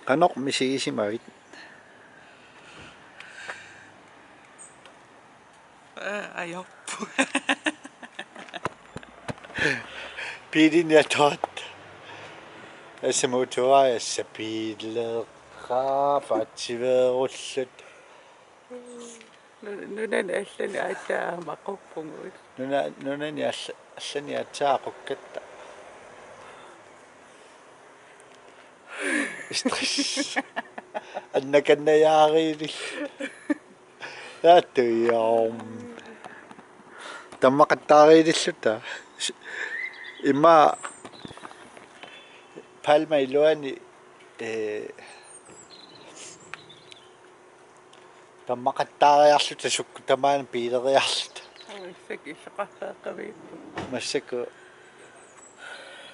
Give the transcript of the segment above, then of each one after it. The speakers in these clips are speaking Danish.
Kanok misiisimavit. Ajoppu. Pidin ja tot. Assa motoraa assa piileeqaa faatsiveerullut. Nunan allani ataa maquppunguit. Nunani allani atsaaqukkatta. Stress. Annakannayaariilis. Taattuiyaum. Tammaqattaariilisluta. Imma Palma iluani tammaqattaariarluta sukkutamaana piileriarluta. Issaki saqaqqaaqaviippu. Massaku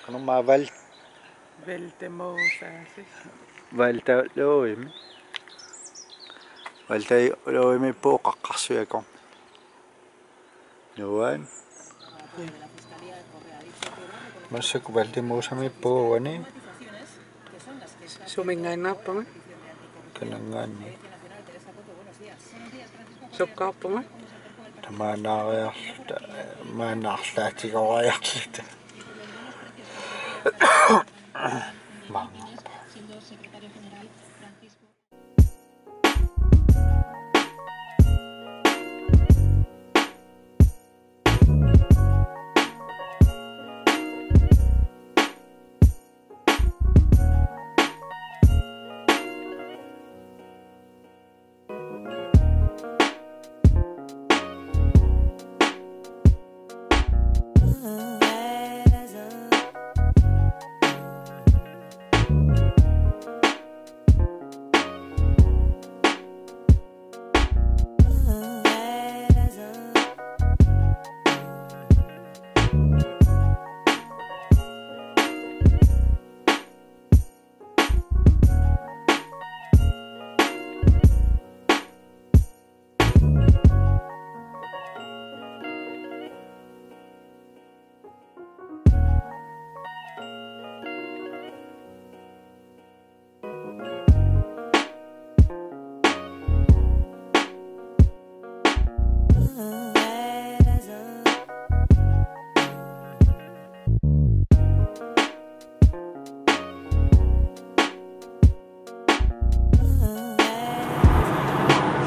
qanormaa Veltemosaasi. valtaluimi puuqqaqqarsuyakorn nuan massaku valtimosami puuani Sumingaannaappunga. kanangaanni Sukkaappunga. tamaanaariarluta maanaarlaatigorajarluta manga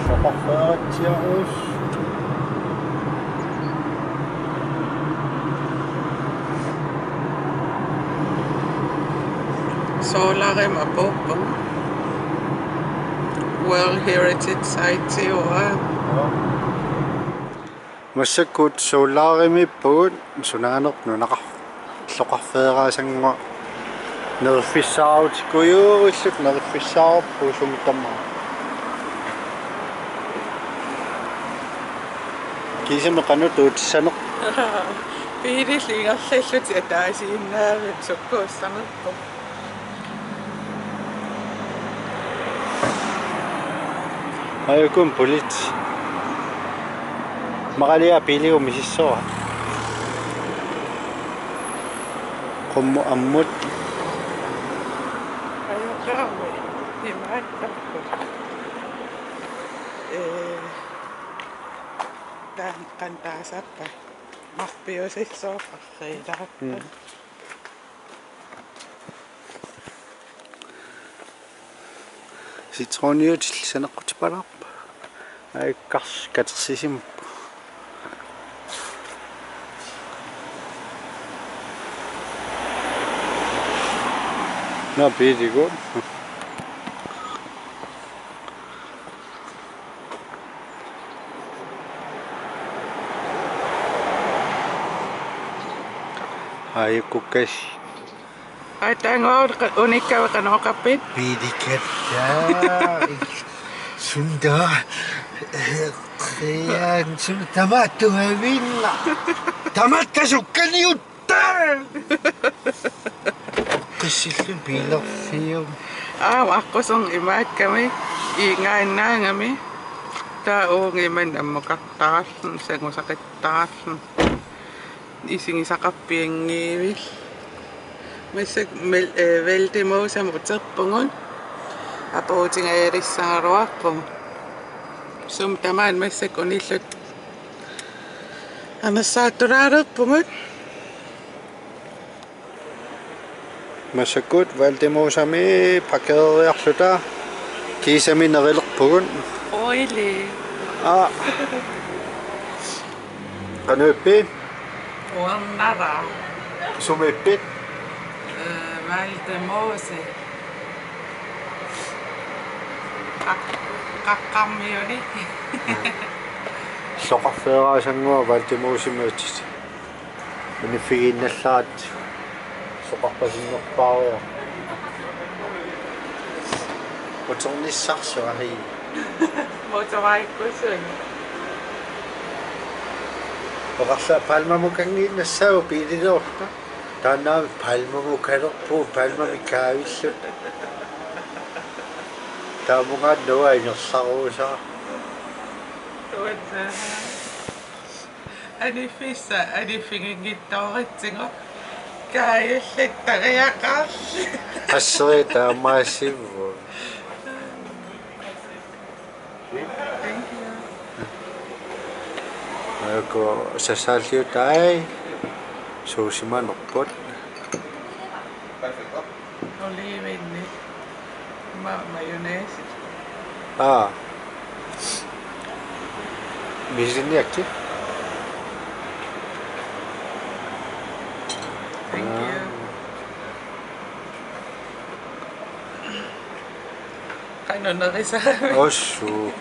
Saqarfaatiarus Solarem apoppunga. World Heritage Site oa. массаккут суулаарими сунаанеқ нунақа лоқарфеерасангуа нерфиссаарутикуйууриллут нерфиссаарпу сумтамма кисэме қанутуутиссанеқ Piirilliingerlallути ataasiinnaavit sukkuussarnerpu. ajukun pulit maqalia piliu misissoa qummu ammut Ajoqaarmi imaattarpu. Qantaasappa marpiusissoorqarriilarappa. Citroniutil saneqqutipalarpa aikkars katersisimuppu no piitigu aikkukkas Ataangoor unikkawa qanoqappit. piidikatta sunda sun tamattuhavinna tamattasukkaniutta qissillun piilerfium Waqqusung imaakkami iingaannaangami taauungiman ammuqartarallun sangusaqittarallun isingisaqappiangiivil massak veltimosam uterpungun апуутингаярissангаруарпугу сум тамаан массак униллут анассааттулаалерпугут Masakut Valdemosami pakeriarluta kiisami nerilerpugun oili qanuippi uarnara sumippit Valdemose qaqqarmiuli soqarfeeraasangua Valdemosimiutis unifiginnallaat soqarpasinnerpaaria utornissarsuahi motoraikkusun oqarla palmamukangiinnassau piilileorta taannaami palmamukalerpu palmamikaavillut taamungaat nuainersaruusaa Anifissa anifingingittoritsingo kaayullittariaqarli asseri taamaassivvu ko sasaalliutai suusimanerput oliivinni mayonnaise misinniakki thank you kanonnerisa ossu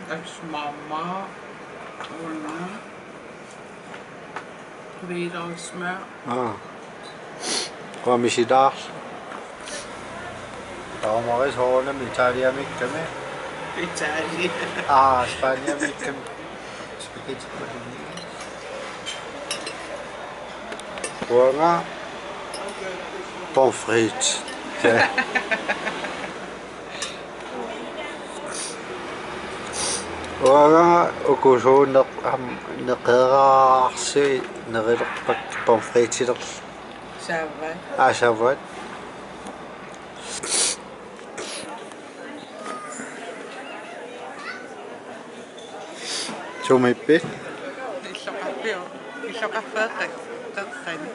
That's mamma Ulla hvidløgssmør qamisidaar taamaris hoornam italiamikkami Italia spaniamikkami spaghetti Uanga pommes frites Uanga ukusuunneq neqeraarsi nerilerpak pommes frites Savai savat sumippi Illoqarfeeqqani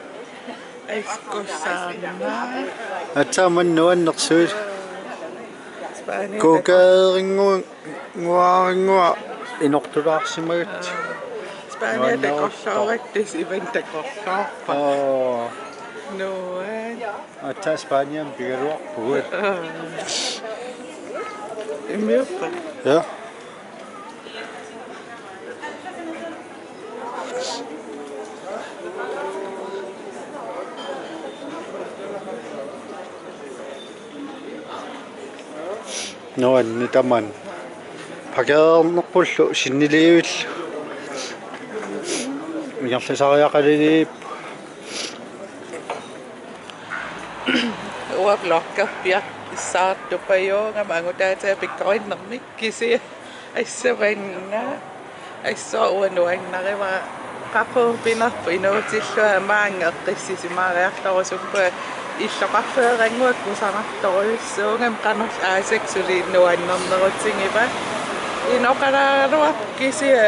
aiskussaarna ataaman nuannersuut Spania kokaeringuaringua inortulaarsimagut Spania takorloorattis ivantakorloorpa nuan ataa Spaniam pigaluarpugut imiuppa ja Nuan nitaman pakeernerpullu sinniliivil miarlasariaqaliliip uablokkarpiaq issaartupajuunga mangutaataa pikkorinnermik kisia ассаванна ассоо уануаннарива qaqurpinarpu inuutillua maangeqqissisimaariartorusuppa иллоqarfeerangуак кусанарторуйуссуугам qanor аасаксулииннуаннернерутсигипа иноqalaaruap kisia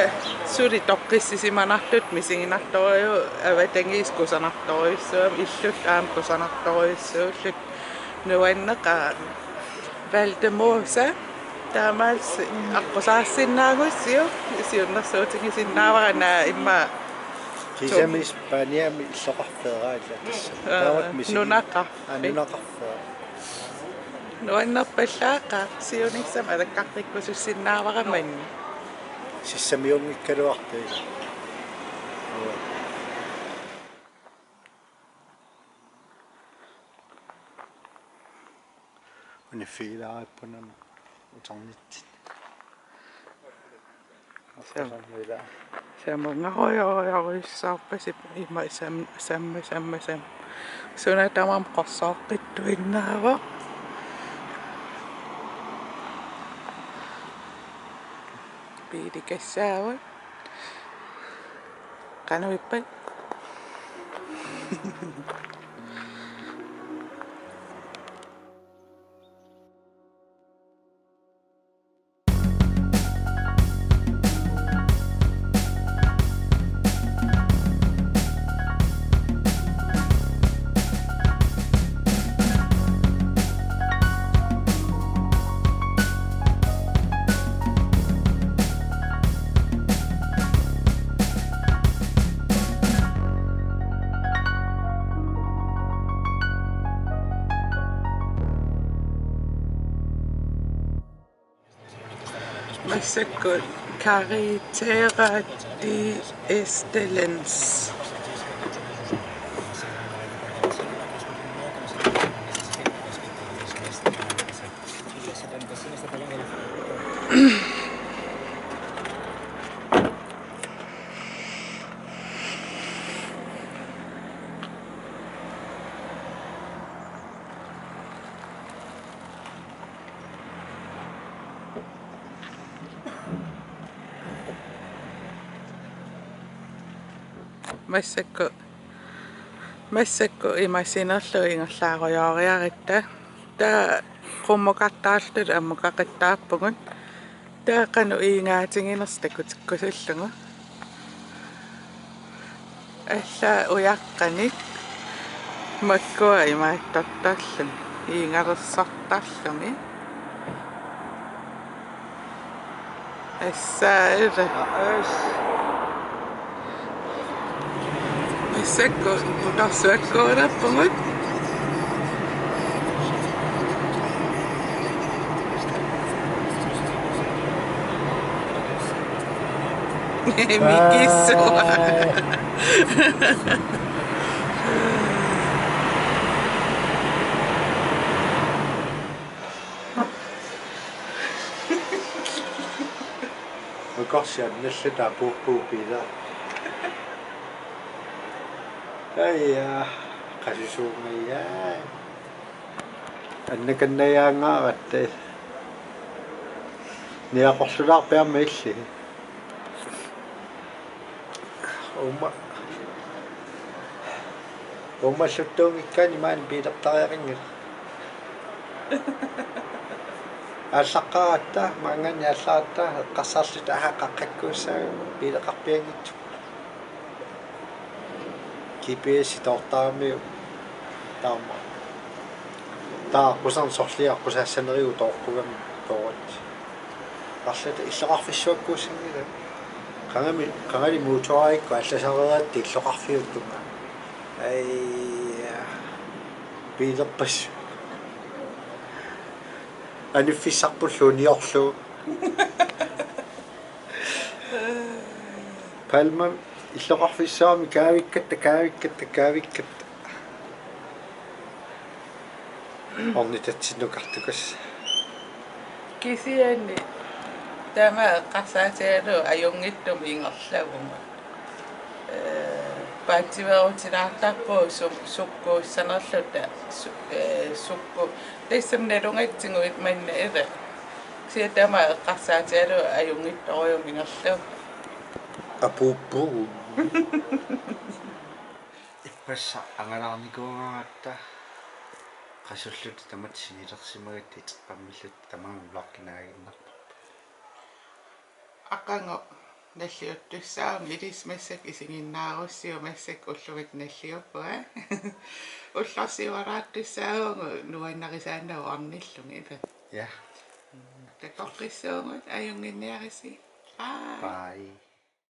suli toqqissisimanartut misingинartoruйу аватангиис кусанарторуйуссуам иллут аам кусанарторуйуссууллут нуаннеqa Valdemose Damals аққусаассиннаагуссиу сиуннэрсуутигисиннааварана имма Kisami Spania mi illoqarfeerailla tassa taawat misi нунаққа нунақарфеа нуаннерпаллаақа сиунissam алаккарриккусуссиннаавараманни сиссамиунгиккалуарпи унифилаариппунама уторнит самунгаруйоруйоруиссаарпасип има самма Suna tamam qossaaqittu innaava. Piiri kessaawa. Qanuippai. Masakut kariteerati estelens. Masakku imasinerlu ingerlaarujooriaritta taa qummuqartaallut ammuqaqittaappugun taa qanu iingaatinginerstakkutikkusullugu алла уяққаник маккуа имааттартааллун иингалерсартааллуми ассаира Masakku utarsuakkuulappungut mikissua Korsian nallata puuppuupila Aiya qasisuumaya annakannayaangaaratte niaqorlularpiarma illi Oma suttuungikkaani maan piilertariaqinngil Allaqaratta maangani allaratta qassarluta qaqqakkuussaagu piileqarpiangittu GPS tortaamiu taama taa qusarsorliaqqusaassaneriu toorqugam toorut qallata illeqarfissuakkuussangila qangali motoraikku allasareraatti illoqarfiuttunga ai piilerpassu anifissarpulluuniorlu palma illoqarfissaami kaavikkatta ornitatsinukartukas kisianni tama qassaatealu ajungittum ingerlagumat paativerutinaartarpu sukkuussanerluta sukku tissamnalungatsinguit manna ila siatama qassaatealu ajungittorium ingerlagu apuuppu ipassa angalarnikuungaata qasullut tamat sinilersimagatti qammillut tamangullarkinaaginnerpa aqango nalliuttussaami ilismassak isinginnaarussiu massak ulluvik nalliuppua ullarsiuaraattussaagungu nuannarisaannau arnillung ila ja takoqqissuungut ajunginniarisi bye